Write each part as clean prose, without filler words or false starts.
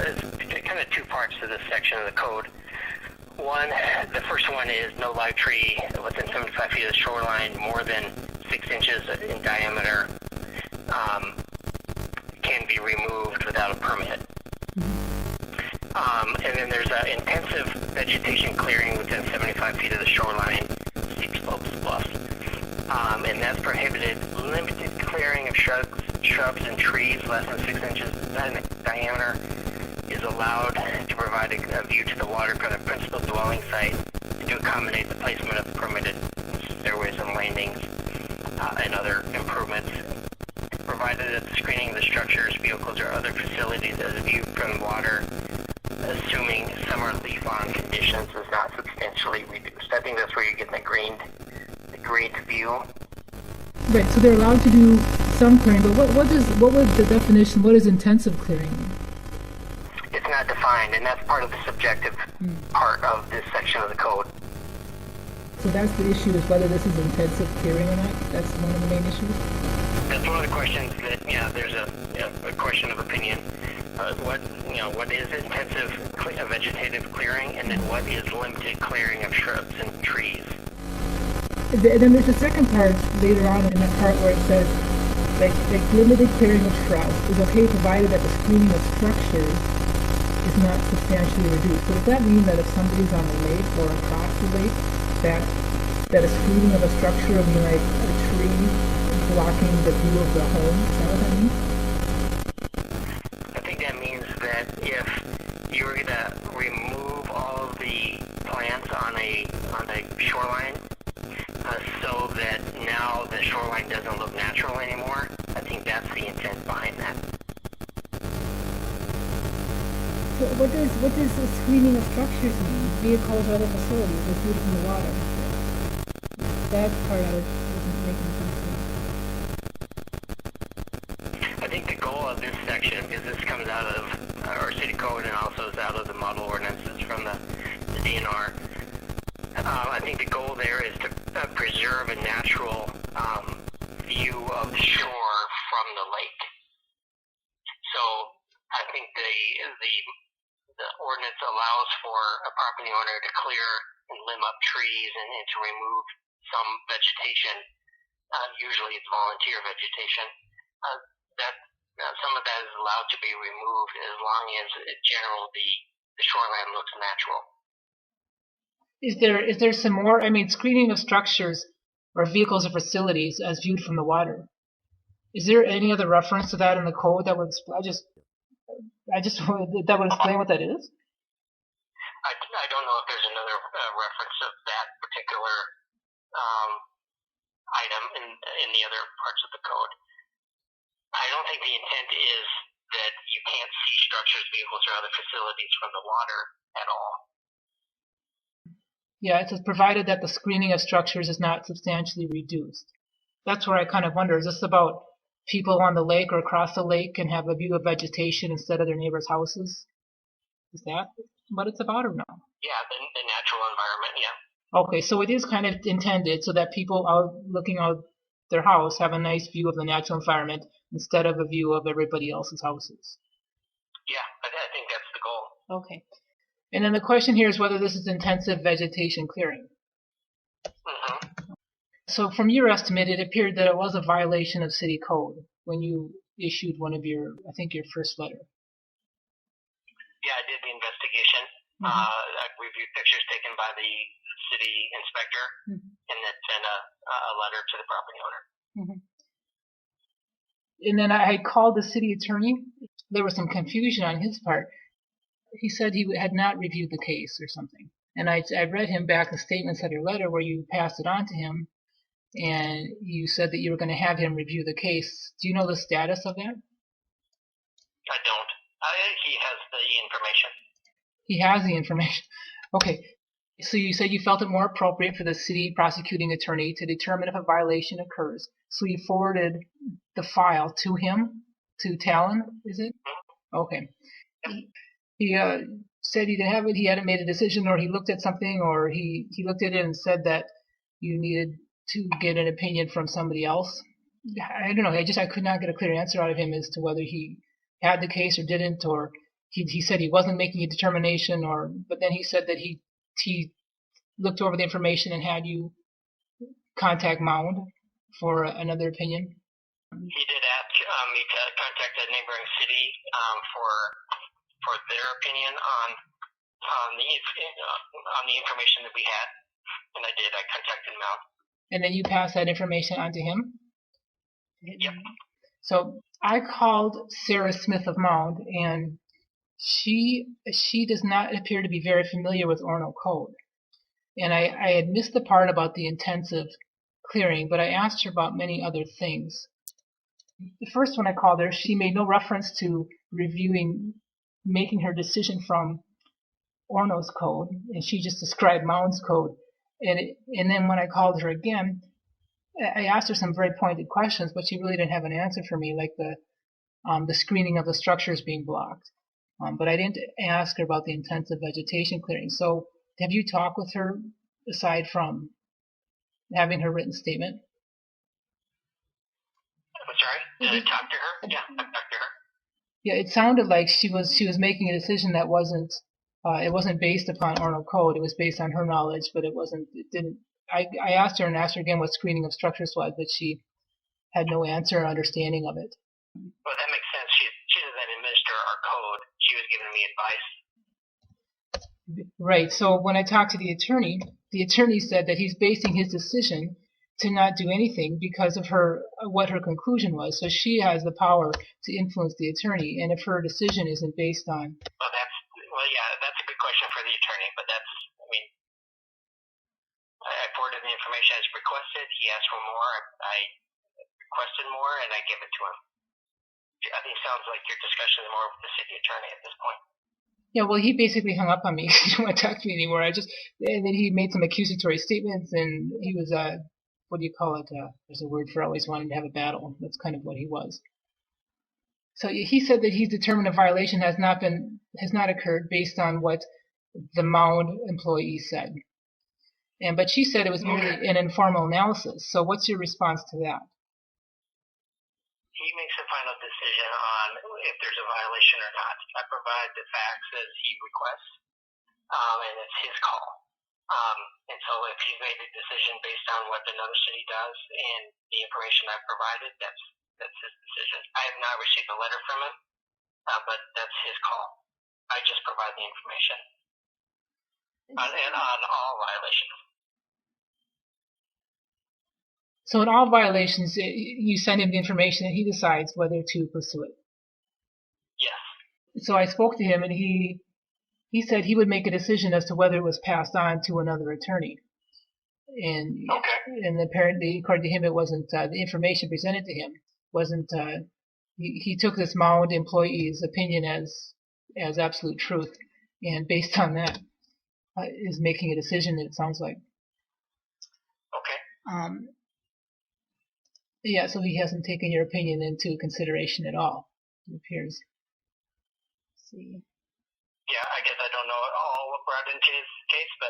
There's kind of two parts to this section of the code. One, the first one is no live tree within 75 feet of the shoreline more than 6 inches in diameter can be removed without a permit. And then there's intensive vegetation clearing within 75 feet of the shoreline, steep slopes, bluffs. And that's prohibited. Limited clearing of shrubs and trees less than 6 inches in diameter is allowed to provide a view to the water from the principal dwelling site and to accommodate the placement of permitted stairways and landings and other improvements, provided that the screening of the structures, vehicles, or other facilities as viewed from water, assuming summer leaf-on conditions, is not substantially reduced. I think that's where you get the green view. Right, so they're allowed to do some clearing, but what was the definition? What is intensive clearing? It's not defined, and that's part of the subjective part of this section of the code. So that's the issue, is whether this is intensive clearing or not? That's one of the main issues? That's one of the questions that, there's a question of opinion. What is intensive vegetative clearing, and then what is limited clearing of shrubs and trees? And then there's a second part later on in that part where it says, like limited clearing of shrubs is okay provided that the screening of structures is not substantially reduced. So does that mean that if somebody's on the lake or across the lake, that a screening of a structure would be like a tree blocking the view of the home? Is that what that means? I think that means that if you were going to remove all of the plants on a shoreline, so that now the shoreline doesn't look natural anymore, I think that's the intent behind that. So what does the screening of structures mean? Vehicles or other facilities with viewed from the water? That part of it isn't making sense to me. I think the goal of this section, because this comes out of our city code and also is out of the model ordinances from the DNR, I think the goal there is to preserve a natural view of the shore from the lake. So I think the ordinance allows for a property owner to clear and limb up trees and to remove some vegetation. Usually it's volunteer vegetation. Some of that is allowed to be removed as long as in general the shoreline looks natural. Is there some more? I mean, screening of structures or vehicles or facilities as viewed from the water. Is there any other reference to that in the code that would that would explain what that is? I don't know if there's another reference of that particular item in the other parts of the code. I don't think the intent is that you can't see structures, vehicles, or other facilities from the water at all. Yeah, it says provided that the screening of structures is not substantially reduced. That's where I kind of wonder, is this about people on the lake or across the lake can have a view of vegetation instead of their neighbors' houses? Is that what it's about or no? Yeah, the natural environment, yeah. Okay, so it is kind of intended so that people out looking out their house have a nice view of the natural environment instead of a view of everybody else's houses. Yeah, I think that's the goal. Okay. And then the question here is whether this is intensive vegetation clearing. Mm-hmm. So from your estimate, it appeared that it was a violation of city code when you issued one of your first letter. Yeah, I did the investigation. I reviewed pictures taken by the city inspector and then sent a letter to the property owner. And then I called the city attorney. There was some confusion on his part. He said he had not reviewed the case or something. And I read him back the statements of your letter where you passed it on to him, and you said that you were going to have him review the case. Do you know the status of that? I don't. He has the information. He has the information. Okay. So you said you felt it more appropriate for the city prosecuting attorney to determine if a violation occurs. So you forwarded the file to him, to Tallen, is it? Okay. He said he didn't have it, he hadn't made a decision, or he looked at something, or he looked at it and said that you needed to get an opinion from somebody else. I don't know. I could not get a clear answer out of him as to whether he had the case or didn't, or he said he wasn't making a determination, but then he said that he looked over the information and had you contact Mound for another opinion. He did ask me to contact a neighboring city for their opinion on the information that we had, and I did. I contacted Mound. And then you passed that information on to him? Yep. So I called Sarah Smith of Mound, and she does not appear to be very familiar with Orono code. And I had missed the part about the intensive clearing, but I asked her about many other things. The first when I called her, she made no reference to making her decision from Orono's code, and she just described Mound's code. And then when I called her again, I asked her some very pointed questions, but she really didn't have an answer for me, like the screening of the structures being blocked. But I didn't ask her about the intensive vegetation clearing. So have you talked with her aside from having her written statement? I'm sorry? Did I talk to her? Yeah, I talked to her. Yeah, it sounded like she was making a decision that wasn't based upon Orono code. It was based on her knowledge, but I asked her again what screening of structures was, but she had no answer or understanding of it. Well, that makes sense. She doesn't administer our code. She was giving me advice. Right. So when I talked to the attorney said that he's basing his decision to not do anything because of what her conclusion was. So she has the power to influence the attorney, and if her decision isn't based on. Well, yeah, that's a good question for the attorney, but I forwarded the information as requested. He asked for more. I requested more, and I gave it to him. I think it sounds like your discussion is more with the city attorney at this point. Yeah, well, he basically hung up on me. He didn't want to talk to me anymore. And then he made some accusatory statements, and he was what do you call it? There's a word for always wanting to have a battle. That's kind of what he was. So he said that he's determined a violation has not occurred based on what the Mound employee said. But she said it was merely an informal analysis. So what's your response to that? He makes a final decision on if there's a violation or not. I provide the facts as he requests, and it's his call. And so if he's made a decision based on what another city does and the information I've provided, that's his decision. I have not received a letter from him, but that's his call. I just provide the information on all violations. So in all violations, you send him the information and he decides whether to pursue it. Yes. So I spoke to him, and he said he would make a decision as to whether it was passed on to another attorney. And apparently, according to him, it wasn't the information presented to him wasn't. He took this Mound employee's opinion as absolute truth, and based on that, is making a decision. It sounds like. Okay. Yeah, so he hasn't taken your opinion into consideration at all, it appears. Let's see. Yeah, I guess I don't know all what brought into his case, but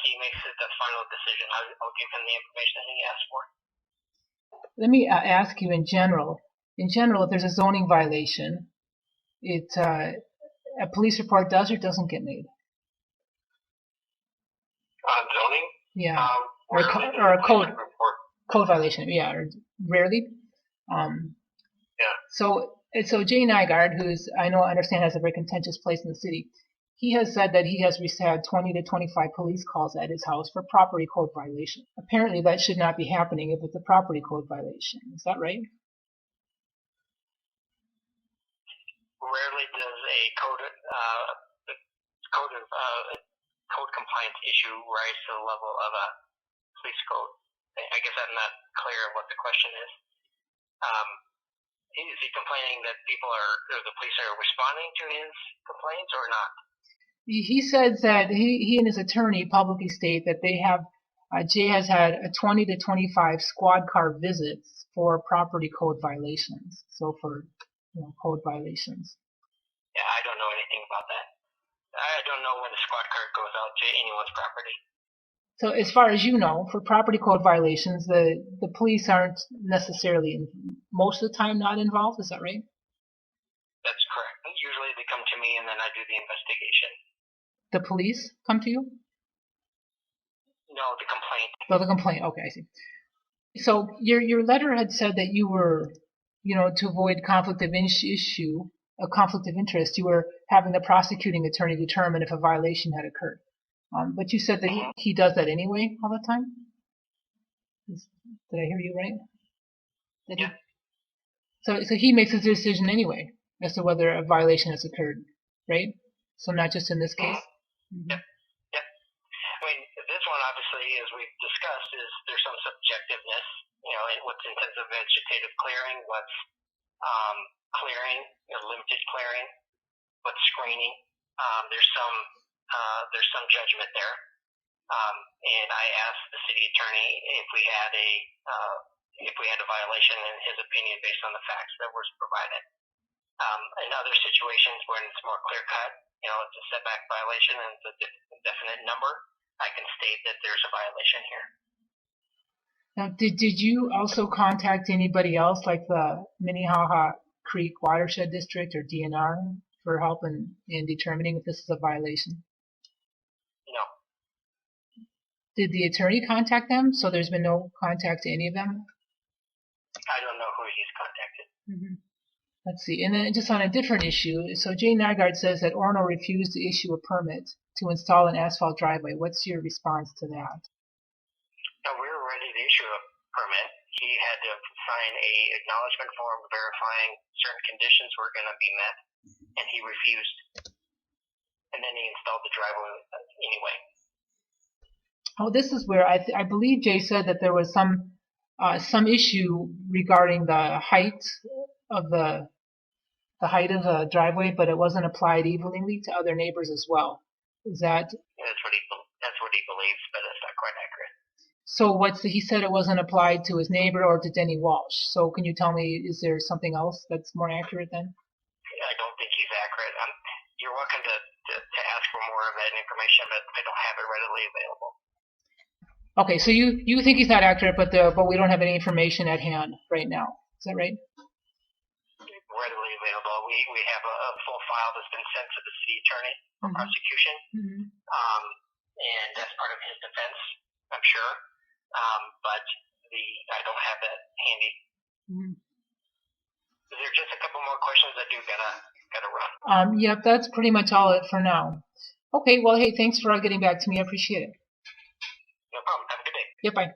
he makes it the final decision. I'll give him the information that he asked for. Let me ask you in general. In general, if there's a zoning violation, a police report does or doesn't get made? On zoning? Yeah. Or a code violation, yeah, or rarely. Yeah. So Jay Nygaard, I understand has a very contentious place in the city, he has said that he has had 20 to 25 police calls at his house for property code violation. Apparently, that should not be happening if it's a property code violation. Is that right? Rarely does a code compliance issue rise to the level of a police code. I guess I'm not clear what the question is. Is he complaining that the police are responding to his complaints or not? He says that he and his attorney publicly state that they have, Jay has had 20 to 25 squad car visits for property code violations. So for code violations. Yeah, I don't know anything about that. I don't know when a squad car goes out to anyone's property. So as far as you know, for property code violations, the police aren't necessarily, most of the time, not involved. Is that right? That's Correct. Usually they come to me and then I do the investigation. The police come to you? No, the complaint. Oh, the complaint. Okay, I see. So your letter had said that you were, to avoid conflict of interest, you were having the prosecuting attorney determine if a violation had occurred. But you said that he does that anyway all the time? Did I hear you right? Yeah. So he makes his decision anyway as to whether a violation has occurred, right? So not just in this case? Mm-hmm. Yep. I mean, this one obviously, as we've discussed, is there's some subjectiveness, in what's intensive vegetative clearing, what's clearing, limited clearing, what's screening. There's some judgment there. And I asked the city attorney if we had a violation in his opinion based on the facts that were provided. In other situations when it's more clear cut, it's a setback violation and it's a definite number, I can state that there's a violation here. Now, did you also contact anybody else, like the Minnehaha Creek Watershed District or DNR, for help in determining if this is a violation? No. Did the attorney contact them? So there's been no contact to any of them? I don't know who he's contacted. Mm-hmm. Let's see. And then just on a different issue, so Jay Nygaard says that Orono refused to issue a permit to install an asphalt driveway. What's your response to that? No, we were ready to issue a permit. He had to sign a acknowledgement form verifying certain conditions were going to be met, and he refused. And then he installed the driveway anyway. Oh, this is where I believe Jay said that there was some issue regarding the height of the driveway, but it wasn't applied evenly to other neighbors as well. Is that? That's what he believes, but it's not quite accurate. So he said it wasn't applied to his neighbor or to Denny Walsh. So can you tell me, is there something else that's more accurate then? I don't think he's accurate. You're welcome to ask for more of that information, but I don't have it readily available. Okay, so you think he's not accurate, but we don't have any information at hand right now. Is that right? Readily available. We have a full file that's been sent to the city attorney for prosecution, and that's part of his defense, I'm sure. But I don't have that handy. Is there just a couple more questions that you gotta run? Yep, that's pretty much all it for now. Okay, well, hey, thanks for getting back to me. I appreciate it. No problem. Have a good day. Yep, bye.